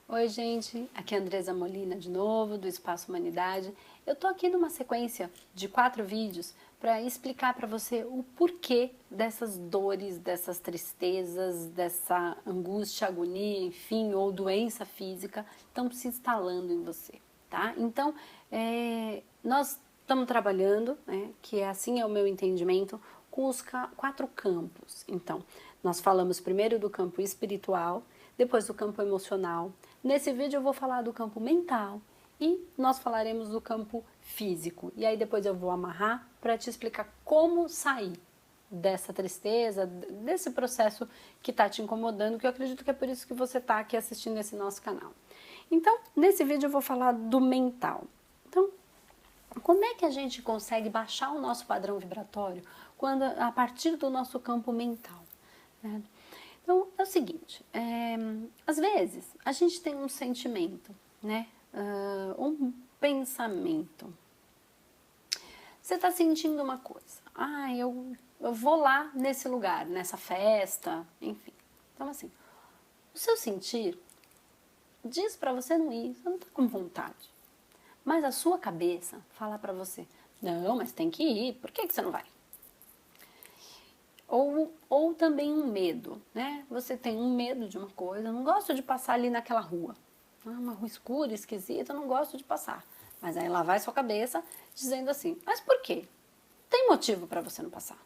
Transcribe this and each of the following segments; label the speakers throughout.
Speaker 1: Oi, gente, aqui é a Andresa Molina de novo, do Espaço Humanidade. Eu tô aqui numa sequência de 4 vídeos para explicar para você o porquê dessas dores, dessas tristezas, dessa angústia, agonia, enfim, ou doença física estão se instalando em você, tá? Então, nós estamos trabalhando, né, que é assim é o meu entendimento, com os 4 campos. Então, nós falamos primeiro do campo espiritual, depois do campo emocional. Nesse vídeo eu vou falar do campo mental e nós falaremos do campo físico. E aí depois eu vou amarrar para te explicar como sair dessa tristeza, desse processo que está te incomodando, que eu acredito que é por isso que você está aqui assistindo esse nosso canal. Então, nesse vídeo eu vou falar do mental. Então, como é que a gente consegue baixar o nosso padrão vibratório a partir do nosso campo mental, né? Então, é o seguinte, às vezes a gente tem um sentimento, né? Um pensamento. Você está sentindo uma coisa. Eu vou lá nesse lugar, nessa festa, enfim. Então, assim, o seu sentir diz para você não ir, você não está com vontade. Mas a sua cabeça fala para você, não, mas tem que ir, por que você não vai? Ou também um medo, né? Você tem um medo de uma coisa, eu não gosto de passar ali naquela rua. Uma rua escura, esquisita, eu não gosto de passar. Mas aí lá vai sua cabeça dizendo assim, mas por quê? Tem motivo para você não passar.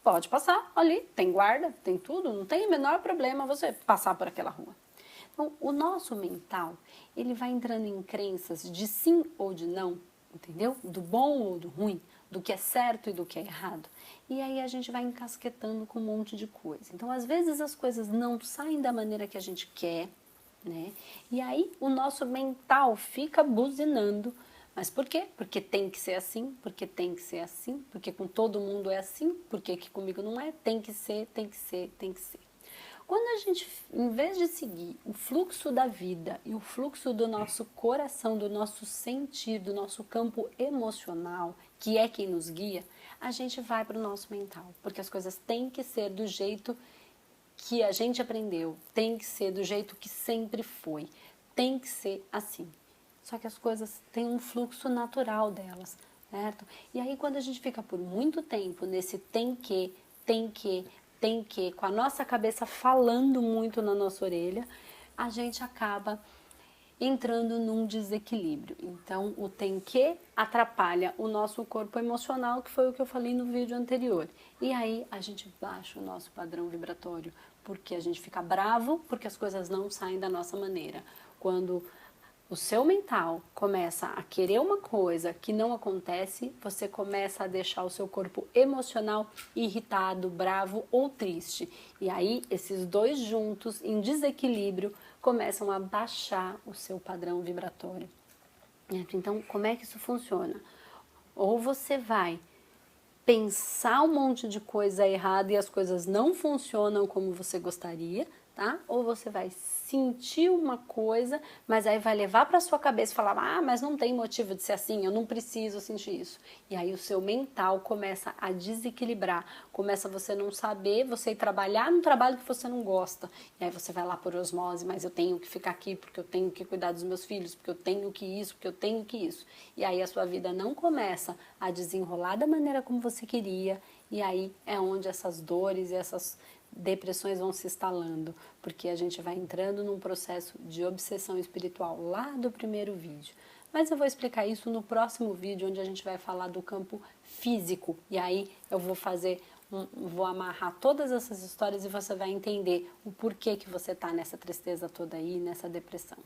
Speaker 1: Pode passar ali, tem guarda, tem tudo, não tem o menor problema você passar por aquela rua. Então, o nosso mental, ele vai entrando em crenças de sim ou de não, entendeu? Do bom ou do ruim, do que é certo e do que é errado. E aí a gente vai encasquetando com um monte de coisa. Então, às vezes as coisas não saem da maneira que a gente quer, né? E aí o nosso mental fica buzinando. Mas por quê? Porque tem que ser assim, porque tem que ser assim, porque com todo mundo é assim, porque que comigo não é, tem que ser, tem que ser, tem que ser. Quando a gente, em vez de seguir o fluxo da vida e o fluxo do nosso coração, do nosso sentir, do nosso campo emocional, que é quem nos guia, a gente vai para o nosso mental, porque as coisas têm que ser do jeito que a gente aprendeu, tem que ser do jeito que sempre foi, tem que ser assim. Só que as coisas têm um fluxo natural delas, certo? E aí quando a gente fica por muito tempo nesse tem que, tem que, tem que, com a nossa cabeça falando muito na nossa orelha, a gente acaba entrando num desequilíbrio. Então, o tem que atrapalha o nosso corpo emocional, que foi o que eu falei no vídeo anterior. E aí a gente baixa o nosso padrão vibratório, porque a gente fica bravo, porque as coisas não saem da nossa maneira. Quando o seu mental começa a querer uma coisa que não acontece, você começa a deixar o seu corpo emocional irritado, bravo ou triste. E aí, esses dois juntos, em desequilíbrio, começam a baixar o seu padrão vibratório. Então, como é que isso funciona? Ou você vai pensar um monte de coisa errada e as coisas não funcionam como você gostaria, tá? Ou você vai sentir uma coisa, mas aí vai levar para sua cabeça e falar, mas não tem motivo de ser assim, eu não preciso sentir isso. E aí o seu mental começa a desequilibrar, começa você não saber, você ir trabalhar num trabalho que você não gosta. E aí você vai lá por osmose, mas eu tenho que ficar aqui porque eu tenho que cuidar dos meus filhos, porque eu tenho que isso, porque eu tenho que isso. E aí a sua vida não começa a desenrolar da maneira como você queria, e aí é onde essas dores e essas depressões vão se instalando, porque a gente vai entrando num processo de obsessão espiritual lá do primeiro vídeo. Mas eu vou explicar isso no próximo vídeo, onde a gente vai falar do campo físico, e aí eu vou amarrar todas essas histórias e você vai entender o porquê que você está nessa tristeza toda aí, nessa depressão.